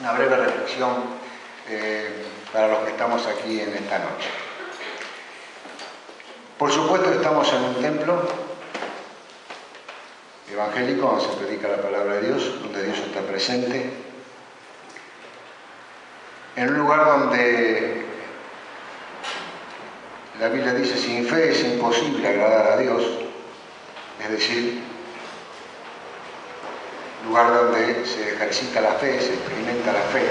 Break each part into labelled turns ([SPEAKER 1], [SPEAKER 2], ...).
[SPEAKER 1] una breve reflexión para los que estamos aquí en esta noche. Por supuesto estamos en un templo evangélico donde se predica la palabra de Dios, donde Dios está presente, en un lugar donde la Biblia dice sin fe es imposible agradar a Dios, es decir, lugar donde se ejercita la fe, se experimenta la fe.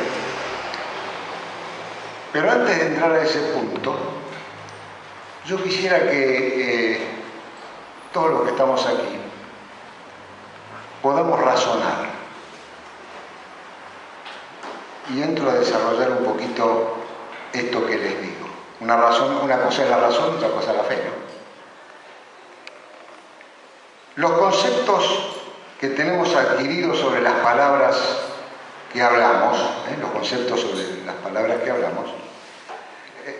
[SPEAKER 1] Pero antes de entrar a ese punto, yo quisiera que todos los que estamos aquí podamos razonar. Y entro a desarrollar un poquito esto que les digo. Una cosa es la razón, otra cosa es la fe, ¿no? Los conceptos que tenemos adquiridos sobre las palabras que hablamos, los conceptos sobre las palabras que hablamos,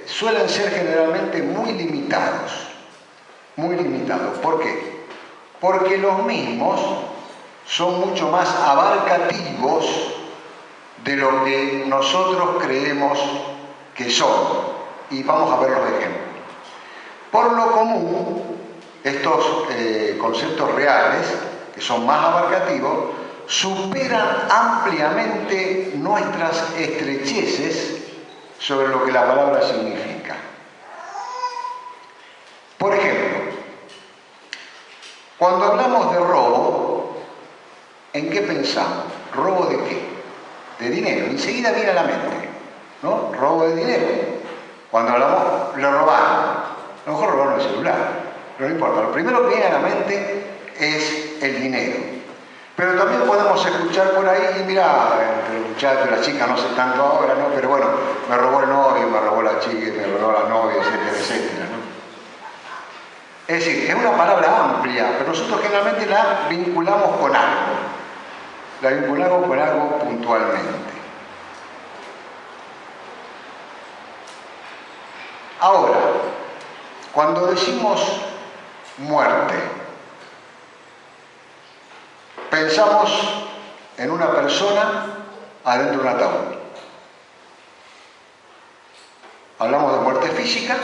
[SPEAKER 1] suelen ser generalmente muy limitados. Muy limitados. ¿Por qué? Porque los mismos son mucho más abarcativos de lo que nosotros creemos que son. Y vamos a ver los ejemplos. Por lo común, estos conceptos reales, que son más abarcativos, superan ampliamente nuestras estrecheces sobre lo que la palabra significa. Por ejemplo, cuando hablamos de robo, ¿en qué pensamos? ¿Robo de qué? De dinero. Enseguida viene a la mente, ¿no? Robo de dinero. Cuando hablamos, lo robaron. A lo mejor robaron el celular, pero no importa. Lo primero que viene a la mente es el dinero. Pero también podemos escuchar por ahí, y mira, entre los muchachos, las chicas, no sé tanto ahora, ¿no? Pero bueno, me robó el novio, me robó la chica, me robó la novia, etcétera, etcétera, ¿no? Es decir, es una palabra amplia, pero nosotros generalmente la vinculamos con algo. La vinculamos con algo puntualmente. Ahora, cuando decimos muerte, pensamos en una persona adentro de un ataúd. Hablamos de muerte física,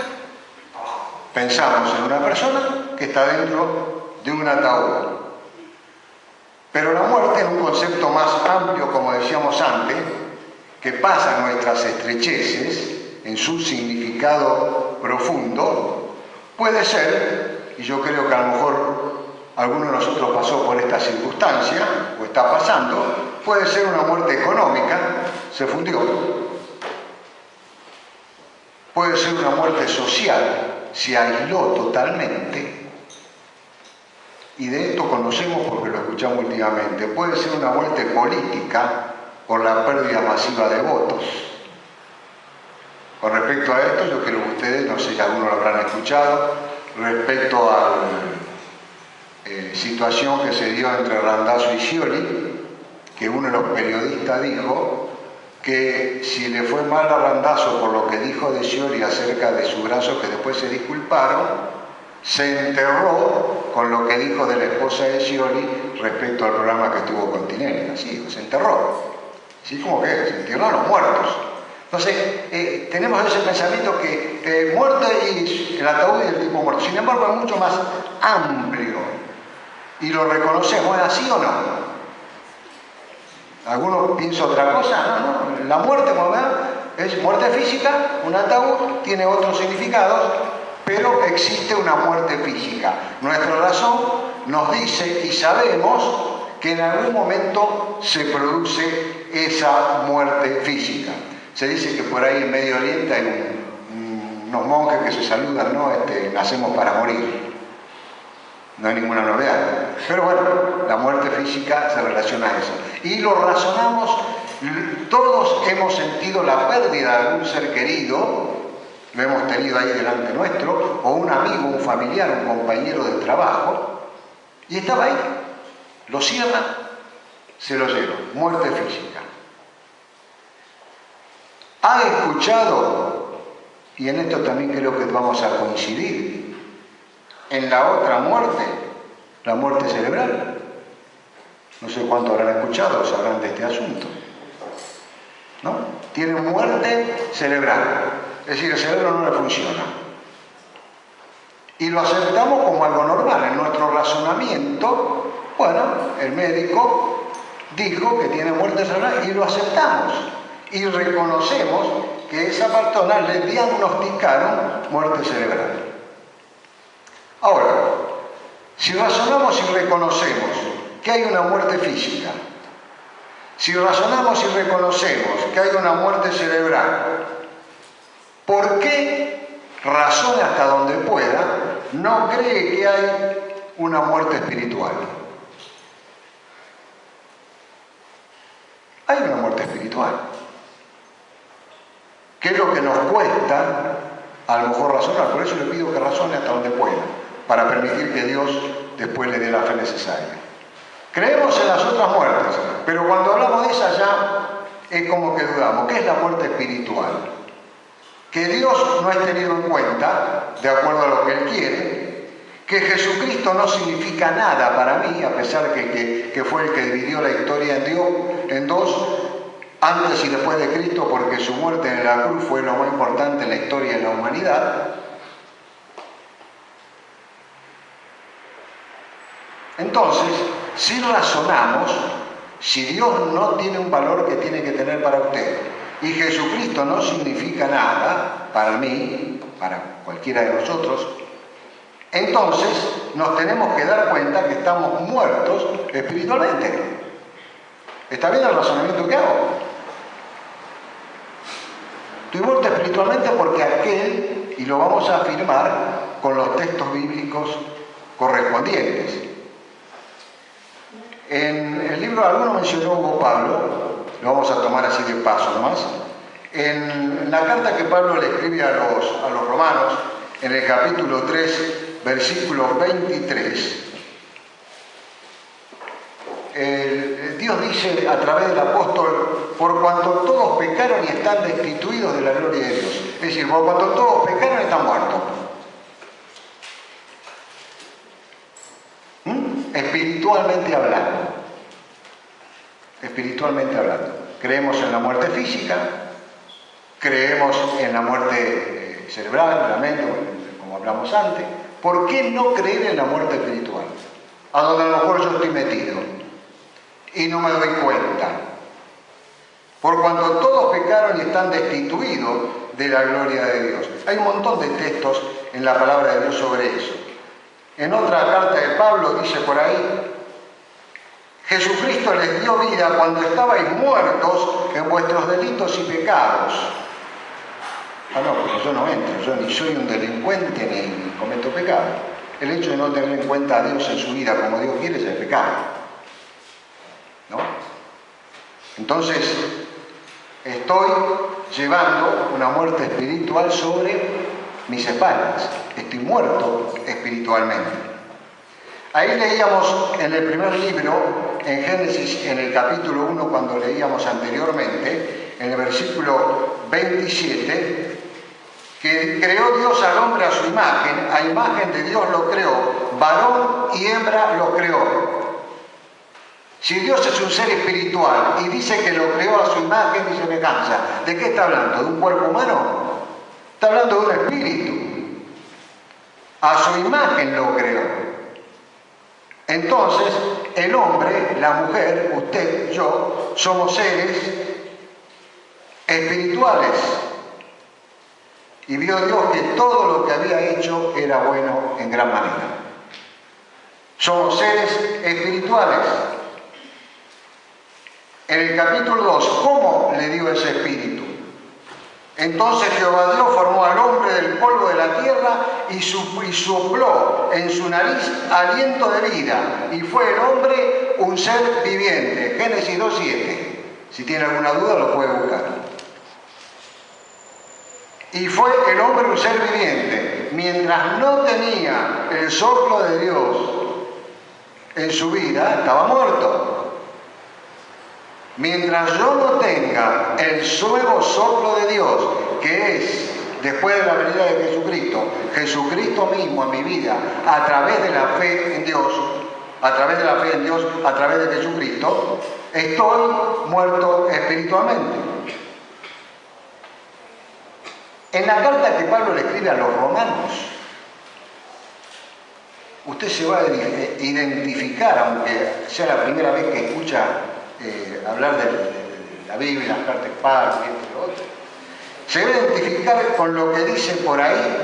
[SPEAKER 1] pensamos en una persona que está dentro de un ataúd. Pero la muerte, en un concepto más amplio, como decíamos antes, que pasa nuestras estrecheces, en su significado profundo, puede ser, y yo creo que a lo mejor alguno de nosotros pasó por esta circunstancia, o está pasando, puede ser una muerte económica, se fundió. Puede ser una muerte social, se aisló totalmente, y de esto conocemos porque lo escuchamos últimamente. Puede ser una muerte política por la pérdida masiva de votos. Con respecto a esto, yo creo que ustedes, no sé si algunos lo habrán escuchado, respecto a la situación que se dio entre Randazzo y Scioli, que uno de los periodistas dijo que si le fue mal a Randazzo por lo que dijo de Scioli acerca de su brazo, que después se disculparon, se enterró con lo que dijo de la esposa de Scioli respecto al programa que tuvo con Tinelli. Así, se enterró. Así como que se entierran a los muertos. Entonces, tenemos ese pensamiento que muerte y el ataúd y el tipo muerto. Sin embargo, es mucho más amplio. Y lo reconocemos, ¿es así o no? ¿Alguno piensa otra cosa? No. La muerte, como ven, es muerte física, un ataúd, tiene otros significados, pero existe una muerte física. Nuestra razón nos dice y sabemos que en algún momento se produce esa muerte física. Se dice que por ahí en Medio Oriente hay unos monjes que se saludan, ¿no? Nacemos para morir. No hay ninguna novedad. Pero bueno, la muerte física se relaciona a eso. Y lo razonamos, todos hemos sentido la pérdida de algún ser querido, lo hemos tenido ahí delante nuestro, o un amigo, un familiar, un compañero de trabajo, y estaba ahí. Lo cierra, se lo lleva. Muerte física. ¿Ha escuchado, y en esto también creo que vamos a coincidir, en la otra muerte, la muerte cerebral? No sé cuánto habrán escuchado o sabrán de este asunto. ¿no? Tiene muerte cerebral, es decir, el cerebro no le funciona. Y lo aceptamos como algo normal. En nuestro razonamiento, bueno, el médico dijo que tiene muerte cerebral y lo aceptamos. Y reconocemos que esa persona le diagnosticaron muerte cerebral. Ahora, si razonamos y reconocemos que hay una muerte física, si razonamos y reconocemos que hay una muerte cerebral, ¿por qué razone hasta donde pueda no cree que hay una muerte espiritual? Hay una muerte espiritual. ¿Qué es lo que nos cuesta a lo mejor razonar? Por eso le pido que razone hasta donde pueda, para permitir que Dios después le dé la fe necesaria. Creemos en las otras muertes, pero cuando hablamos de esa ya es como que dudamos. ¿Qué es la muerte espiritual? Que Dios no es tenido en cuenta, de acuerdo a lo que Él quiere, que Jesucristo no significa nada para mí, a pesar que fue el que dividió la historia en dos, antes y después de Cristo, porque su muerte en la cruz fue lo más importante en la historia de la humanidad. Entonces, si razonamos, si Dios no tiene un valor que tiene que tener para usted, y Jesucristo no significa nada para mí, para cualquiera de nosotros, entonces nos tenemos que dar cuenta que estamos muertos espiritualmente. ¿Está bien el razonamiento que hago? Estoy muerto espiritualmente porque aquel, y lo vamos a afirmar con los textos bíblicos correspondientes. En el libro, alguno mencionó Hugo Pablo, lo vamos a tomar así de paso nomás. En la carta que Pablo le escribe a los romanos, en el capítulo 3, versículo 23, Dios dice a través del apóstol: por cuanto todos pecaron y están destituidos de la gloria de Dios. Es decir, por cuanto todos pecaron están muertos. Espiritualmente hablando. Espiritualmente hablando. Creemos en la muerte física, creemos en la muerte cerebral, la mente, como hablamos antes. ¿Por qué no creer en la muerte espiritual? A donde a lo mejor yo estoy metido y no me doy cuenta. Por cuanto todos pecaron y están destituidos de la gloria de Dios. Hay un montón de textos en la palabra de Dios sobre eso. En otra carta de Pablo dice por ahí: Jesucristo les dio vida cuando estabais muertos en vuestros delitos y pecados. Ah, no, porque yo no entro, yo ni soy un delincuente ni cometo pecado. El hecho de no tener en cuenta a Dios en su vida como Dios quiere es el pecado, ¿no? Entonces, estoy llevando una muerte espiritual sobre mis espaldas. Estoy muerto espiritualmente. Ahí leíamos en el primer libro, en Génesis, en el capítulo 1, cuando leíamos anteriormente, en el versículo 27, que creó Dios al hombre a su imagen, a imagen de Dios lo creó, varón y hembra lo creó. Si Dios es un ser espiritual y dice que lo creó a su imagen y semejanza, ¿de qué está hablando? ¿De un cuerpo humano? Está hablando de un espíritu. A su imagen lo creó. Entonces, el hombre, la mujer, usted, yo, somos seres espirituales. Y vio Dios que todo lo que había hecho era bueno en gran manera. Somos seres espirituales. En el capítulo 2, ¿cómo le dio ese espíritu? Entonces Jehová Dios formó al hombre del polvo de la tierra y sopló en su nariz aliento de vida. Y fue el hombre un ser viviente. Génesis 2:7. Si tiene alguna duda lo puede buscar. Y fue el hombre un ser viviente. Mientras no tenía el soplo de Dios en su vida, estaba muerto. Mientras yo no tenga el nuevo soplo de Dios, que es después de la venida de Jesucristo, Jesucristo mismo en mi vida, a través de la fe en Dios, a través de Jesucristo, estoy muerto espiritualmente. En la carta que Pablo le escribe a los romanos, usted se va a identificar, aunque sea la primera vez que escucha hablar de la Biblia, las cartas de Pablo y esto y lo otro, se va a identificar con lo que dice por ahí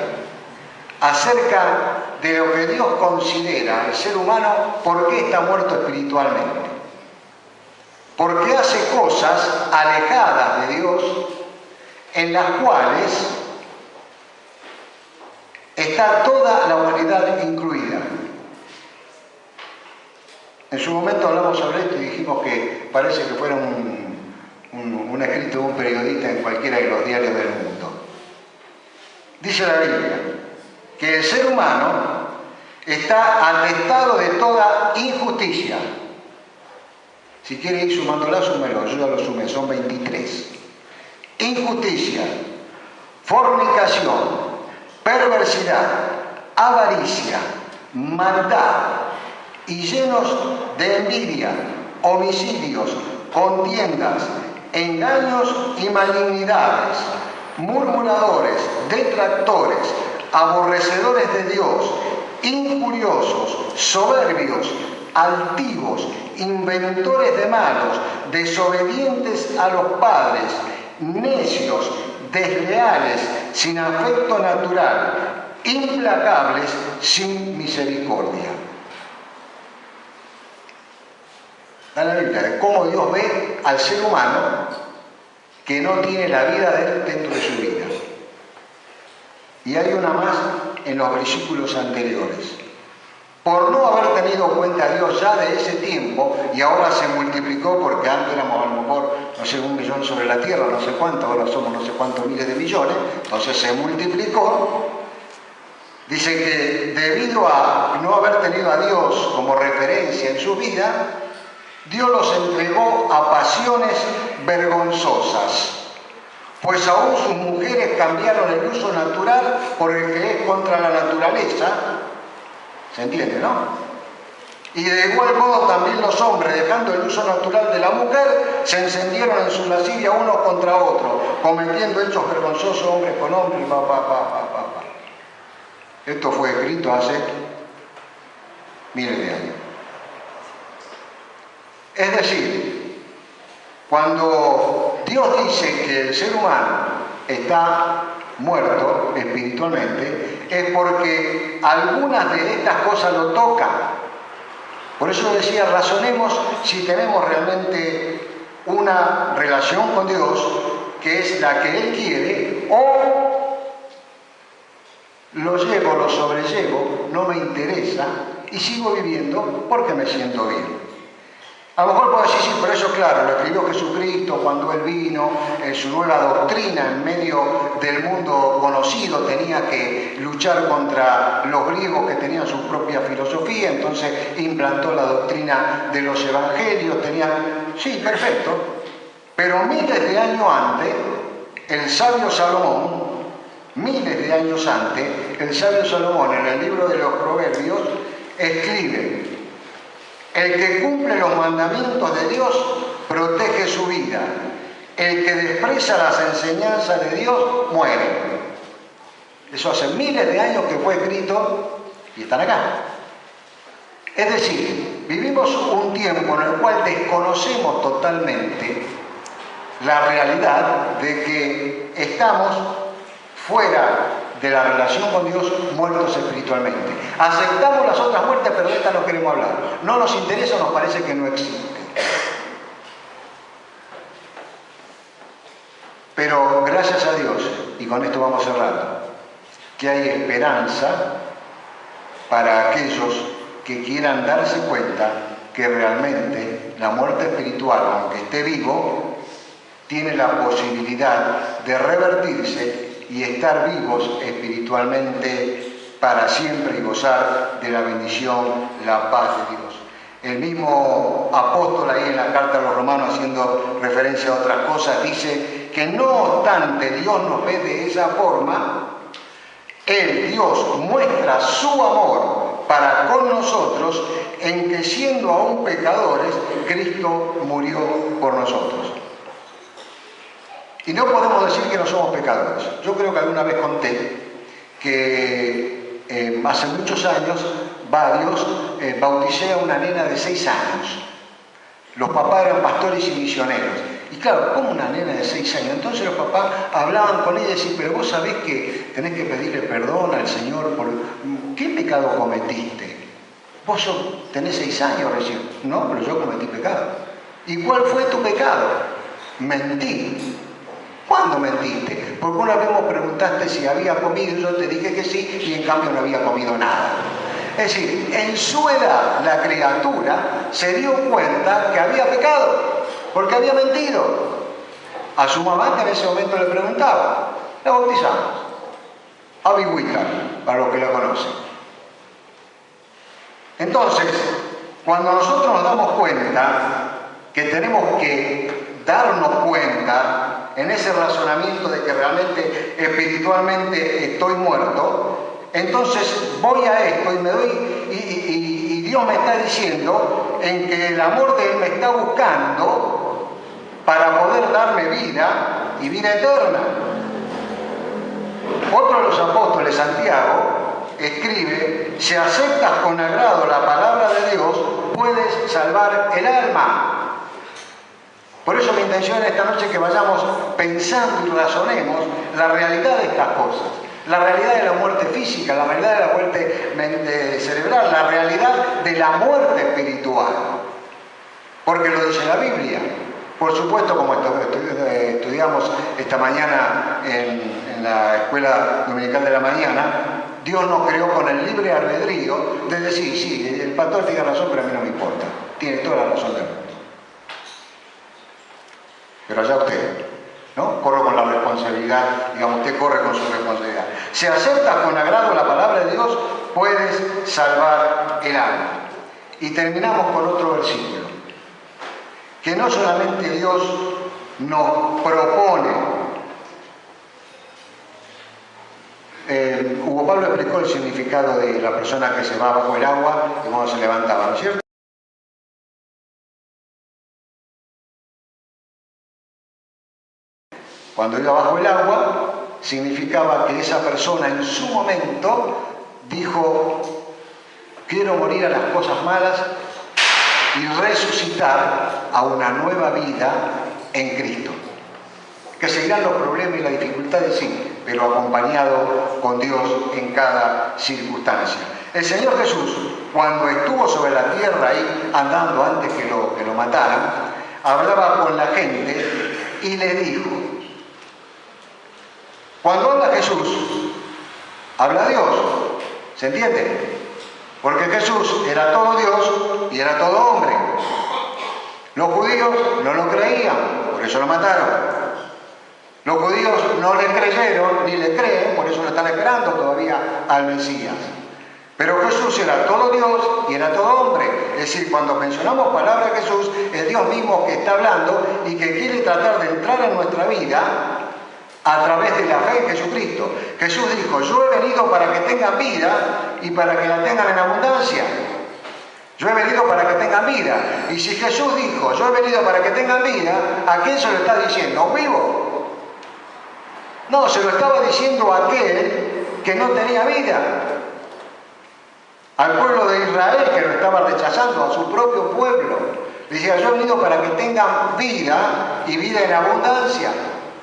[SPEAKER 1] acerca de lo que Dios considera al ser humano, por qué está muerto espiritualmente. Porque hace cosas alejadas de Dios, en las cuales está toda la humanidad incluida. En su momento hablamos sobre esto y dijimos que parece que fuera un escrito de un periodista en cualquiera de los diarios del mundo. Dice la Biblia que el ser humano está atestado de toda injusticia. Si quiere ir sumándola, súmelo, yo ya lo sumé, son 23. Injusticia, fornicación, perversidad, avaricia, maldad, y llenos de envidia, homicidios, contiendas, engaños y malignidades, murmuradores, detractores, aborrecedores de Dios, injuriosos, soberbios, altivos, inventores de malos, desobedientes a los padres, necios, desleales, sin afecto natural, implacables, sin misericordia. Da la Biblia de cómo Dios ve al ser humano que no tiene la vida de él dentro de su vida. Y hay una más en los versículos anteriores. Por no haber tenido cuenta a Dios ya de ese tiempo, y ahora se multiplicó porque antes éramos a lo mejor, no sé, 1 millón sobre la tierra, no sé cuánto, ahora somos no sé cuántos miles de millones, entonces se multiplicó. Dice que debido a no haber tenido a Dios como referencia en su vida, Dios los entregó a pasiones vergonzosas, pues aún sus mujeres cambiaron el uso natural por el que es contra la naturaleza. ¿Se entiende, no? Y de igual modo también los hombres, dejando el uso natural de la mujer, se encendieron en su lascivia unos contra otros, cometiendo hechos vergonzosos hombres con hombres. Esto fue escrito hace miles de años. Es decir, cuando Dios dice que el ser humano está muerto espiritualmente, es porque algunas de estas cosas lo tocan. Por eso decía, razonemos si tenemos realmente una relación con Dios, que es la que Él quiere, o lo llevo, lo sobrellevo, no me interesa, y sigo viviendo porque me siento bien. A lo mejor puedo decir, sí, pero eso claro, lo escribió Jesucristo cuando Él vino, en su nueva doctrina en medio del mundo conocido, tenía que luchar contra los griegos que tenían su propia filosofía, entonces implantó la doctrina de los evangelios, sí, perfecto, pero miles de años antes, el sabio Salomón, en el libro de los Proverbios, escribe: el que cumple los mandamientos de Dios protege su vida. El que desprecia las enseñanzas de Dios muere. Eso hace miles de años que fue escrito y están acá. Es decir, vivimos un tiempo en el cual desconocemos totalmente la realidad de que estamos fuera de la relación con Dios, muertos espiritualmente. Aceptamos las otras muertes, pero de estas no queremos hablar. No nos interesa, nos parece que no existe. Pero gracias a Dios, y con esto vamos cerrando, que hay esperanza para aquellos que quieran darse cuenta que realmente la muerte espiritual, aunque esté vivo, tiene la posibilidad de revertirse y estar vivos espiritualmente para siempre y gozar de la bendición, la paz de Dios. El mismo apóstol ahí en la carta a los romanos, haciendo referencia a otras cosas, dice que no obstante Dios nos ve de esa forma, Dios muestra su amor para con nosotros en que siendo aún pecadores, Cristo murió por nosotros. Y no podemos decir que no somos pecadores. Yo creo que alguna vez conté que hace muchos años, bauticé a una nena de 6 años. Los papás eran pastores y misioneros. Y claro, como una nena de 6 años. Entonces los papás hablaban con ella y decían, pero vos sabés que tenés que pedirle perdón al Señor por... ¿Qué pecado cometiste? Vos tenés 6 años recién. No, pero yo cometí pecado. ¿Y cuál fue tu pecado? Mentí. ¿Cuándo mentiste? Porque una vez me preguntaste si había comido, yo te dije que sí, y en cambio no había comido nada. Es decir, en su edad la criatura se dio cuenta que había pecado, porque había mentido. A su mamá, que en ese momento le preguntaba, la bautizamos. Abby Whittam, para los que la conocen. Entonces, cuando nosotros nos damos cuenta que tenemos que darnos cuenta en ese razonamiento de que realmente espiritualmente estoy muerto, entonces voy a esto y me doy, y Dios me está diciendo en que el amor de Él me está buscando para poder darme vida y vida eterna. Otro de los apóstoles, Santiago, escribe, si aceptas con agrado la palabra de Dios, puedes salvar el alma. Por eso mi intención esta noche es que vayamos pensando y razonemos la realidad de estas cosas. La realidad de la muerte física, la realidad de la muerte cerebral, la realidad de la muerte espiritual. Porque lo dice la Biblia. Por supuesto, como estudiamos esta mañana en la escuela dominical de la mañana, Dios nos creó con el libre albedrío de decir, sí, el pastor tiene razón, pero a mí no me importa. Tiene toda la razón del mundo. Pero allá usted, ¿no? Corro con la responsabilidad, digamos, usted corre con su responsabilidad. Si aceptas con agrado la palabra de Dios, puedes salvar el alma. Y terminamos con otro versículo. Que no solamente Dios nos propone. Hugo Pablo explicó el significado de la persona que se va bajo el agua y cómo se levantaba, ¿no es cierto? Cuando iba bajo el agua, significaba que esa persona en su momento dijo, quiero morir a las cosas malas y resucitar a una nueva vida en Cristo. Que seguirán los problemas y las dificultades, sí, pero acompañado con Dios en cada circunstancia. El Señor Jesús, cuando estuvo sobre la tierra ahí, andando antes que lo mataran, hablaba con la gente y le dijo, cuando habla Jesús, habla Dios, ¿se entiende? Porque Jesús era todo Dios y era todo hombre. Los judíos no lo creían, por eso lo mataron. Los judíos no le creyeron ni le creen, por eso lo están esperando todavía al Mesías. Pero Jesús era todo Dios y era todo hombre. Es decir, cuando mencionamos palabra de Jesús, es Dios mismo que está hablando y que quiere tratar de entrar en nuestra vida a través de la fe en Jesucristo. Jesús dijo, yo he venido para que tengan vida y para que la tengan en abundancia. Yo he venido para que tengan vida. Y si Jesús dijo, yo he venido para que tengan vida, ¿a quién se lo está diciendo? ¿A un vivo? No, se lo estaba diciendo a aquel que no tenía vida. Al pueblo de Israel, que lo estaba rechazando, a su propio pueblo. Decía, yo he venido para que tengan vida y vida en abundancia.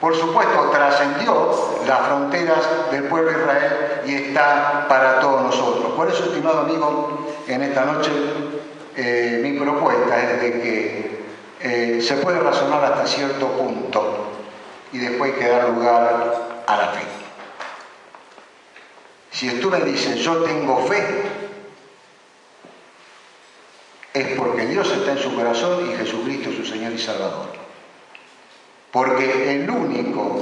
[SPEAKER 1] Por supuesto, trascendió las fronteras del pueblo de Israel y está para todos nosotros. Por eso, estimado amigo, en esta noche mi propuesta es de que se puede razonar hasta cierto punto y después hay que dar lugar a la fe. Si tú me dices, yo tengo fe, es porque Dios está en su corazón y Jesucristo es su Señor y Salvador. Porque el único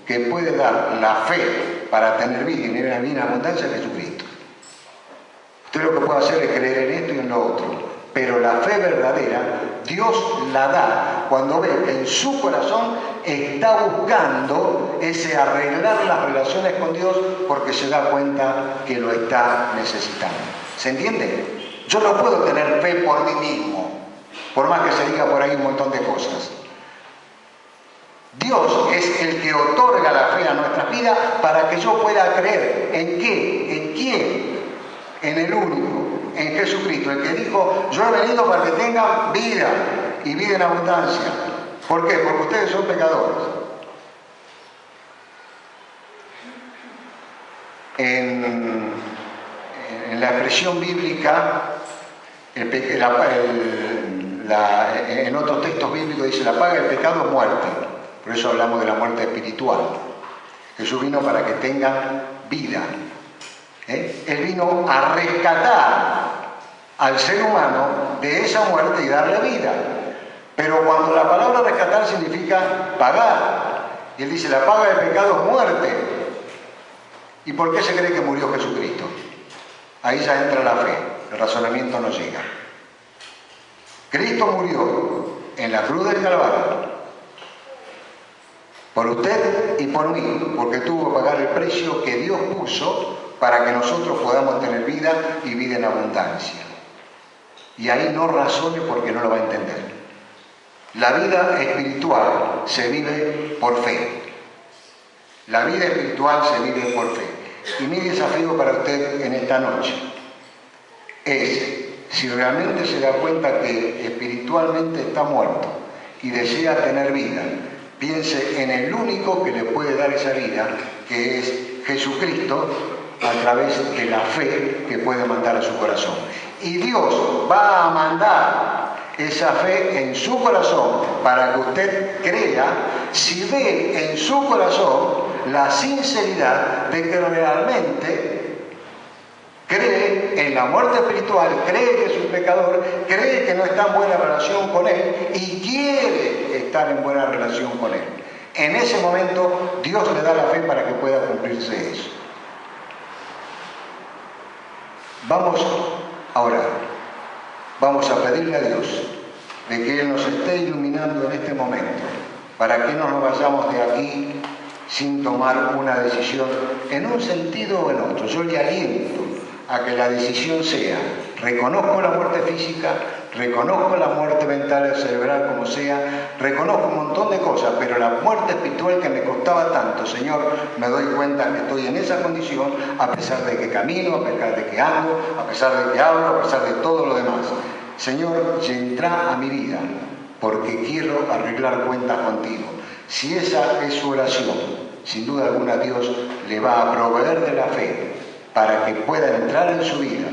[SPEAKER 1] que puede dar la fe para tener vida y tener una vida en abundancia es Jesucristo. Usted lo que puede hacer es creer en esto y en lo otro. Pero la fe verdadera, Dios la da cuando ve que en su corazón está buscando ese arreglar las relaciones con Dios porque se da cuenta que lo está necesitando. ¿Se entiende? Yo no puedo tener fe por mí mismo, por más que se diga por ahí un montón de cosas. Dios Dios es el que otorga la fe a nuestras vidas para que yo pueda creer. ¿En qué? ¿En quién? En el único, en Jesucristo, el que dijo, yo he venido para que tengan vida y vida en abundancia. ¿Por qué? Porque ustedes son pecadores. En la expresión bíblica, en otros textos bíblicos dice, la paga del pecado es muerte. Por eso hablamos de la muerte espiritual. Jesús vino para que tengan vida. Él vino a rescatar al ser humano de esa muerte y darle vida. Pero cuando la palabra rescatar significa pagar, y él dice, la paga del pecado es muerte. ¿Y por qué se cree que murió Jesucristo? Ahí ya entra la fe, el razonamiento no llega. Cristo murió en la cruz del Calvario por usted y por mí, porque tuvo que pagar el precio que Dios puso para que nosotros podamos tener vida y vida en abundancia. Y ahí no razone porque no lo va a entender. La vida espiritual se vive por fe. La vida espiritual se vive por fe. Y mi desafío para usted en esta noche es, si realmente se da cuenta que espiritualmente está muerto y desea tener vida, piense en el único que le puede dar esa vida, que es Jesucristo, a través de la fe que puede mandar a su corazón. Y Dios va a mandar esa fe en su corazón para que usted crea, si ve en su corazón la sinceridad de que realmente cree en la muerte espiritual, cree que es un pecador, cree que no está en buena relación con Él y quiere estar en buena relación con Él. En ese momento Dios le da la fe para que pueda cumplirse eso. Vamos a orar. Vamos a pedirle a Dios de que Él nos esté iluminando en este momento para que no nos vayamos de aquí sin tomar una decisión en un sentido o en otro. Yo le aliento a que la decisión sea, reconozco la muerte física, reconozco la muerte mental o cerebral como sea, reconozco un montón de cosas, pero la muerte espiritual que me costaba tanto, Señor, me doy cuenta que estoy en esa condición a pesar de que camino, a pesar de que ando, a pesar de que hablo, a pesar de todo lo demás. Señor, entra a mi vida porque quiero arreglar cuentas contigo. Si esa es su oración, sin duda alguna Dios le va a proveer de la fe para que pueda entrar en su vida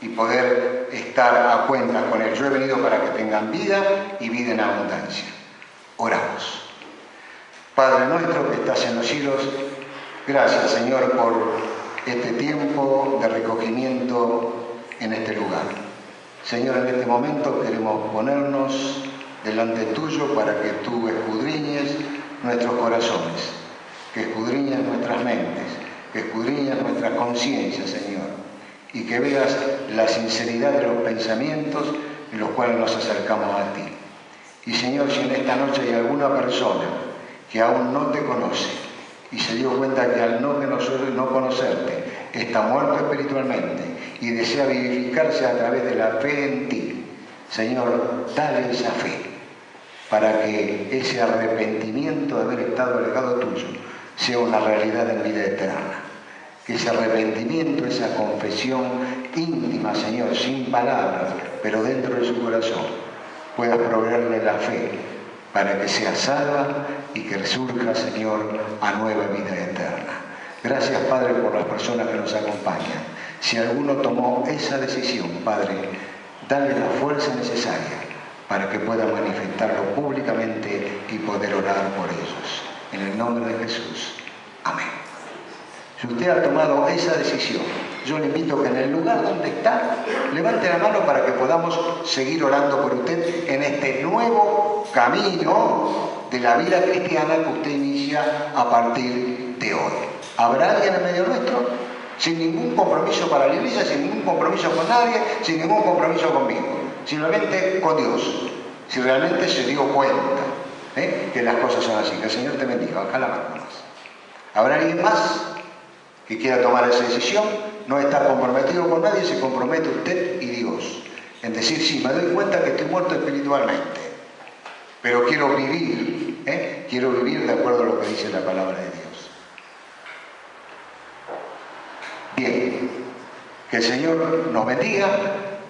[SPEAKER 1] y poder estar a cuenta con Él. Yo he venido para que tengan vida y vida en abundancia. Oramos. Padre nuestro que estás en los cielos, gracias Señor por este tiempo de recogimiento en este lugar. Señor, en este momento queremos ponernos delante tuyo para que tú escudriñes nuestros corazones, que escudriñes nuestras mentes, que escudriñes nuestra conciencia, Señor, y que veas la sinceridad de los pensamientos en los cuales nos acercamos a ti. Y Señor, si en esta noche hay alguna persona que aún no te conoce y se dio cuenta que al no conocerte está muerto espiritualmente y desea vivificarse a través de la fe en ti, Señor, dale esa fe para que ese arrepentimiento de haber estado alejado tuyo sea una realidad en vida eterna. Que ese arrepentimiento, esa confesión íntima, Señor, sin palabras, pero dentro de su corazón, pueda proveerle la fe para que sea salva y que resurja, Señor, a nueva vida eterna. Gracias, Padre, por las personas que nos acompañan. Si alguno tomó esa decisión, Padre, dale la fuerza necesaria para que pueda manifestarlo públicamente y poder orar por ellos. En el nombre de Jesús. Amén. Si usted ha tomado esa decisión, yo le invito que en el lugar donde está, levante la mano para que podamos seguir orando por usted en este nuevo camino de la vida cristiana que usted inicia a partir de hoy. ¿Habrá alguien en medio nuestro? Sin ningún compromiso para la iglesia, sin ningún compromiso con nadie, sin ningún compromiso conmigo. Simplemente con Dios. Si realmente se dio cuenta que las cosas son así. Que el Señor te bendiga. Baja la mano más. ¿Habrá alguien más que quiera tomar esa decisión? No está comprometido con nadie, se compromete usted y Dios. En decir, sí, me doy cuenta que estoy muerto espiritualmente, pero quiero vivir vivir. Quiero vivir de acuerdo a lo que dice la palabra de Dios. Bien, que el Señor nos bendiga,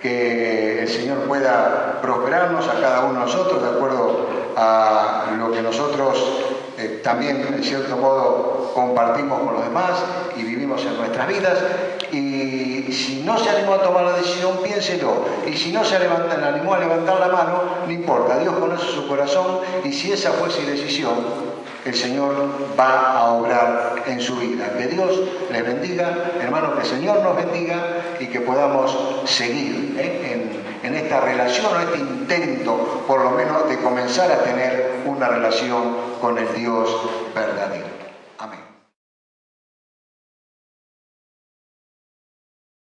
[SPEAKER 1] que el Señor pueda prosperarnos a cada uno de nosotros de acuerdo a lo que nosotros también, en cierto modo, compartimos con los demás y vivimos en nuestras vidas. Y si no se animó a tomar la decisión, piénselo. Y si no se animó a levantar la mano, no importa, Dios conoce su corazón, y si esa fue su decisión, el Señor va a obrar en su vida. Que Dios les bendiga, hermanos, que el Señor nos bendiga y que podamos seguir en esta relación, o este intento, por lo menos, de comenzar a tener una relación con el Dios verdadero. Amén.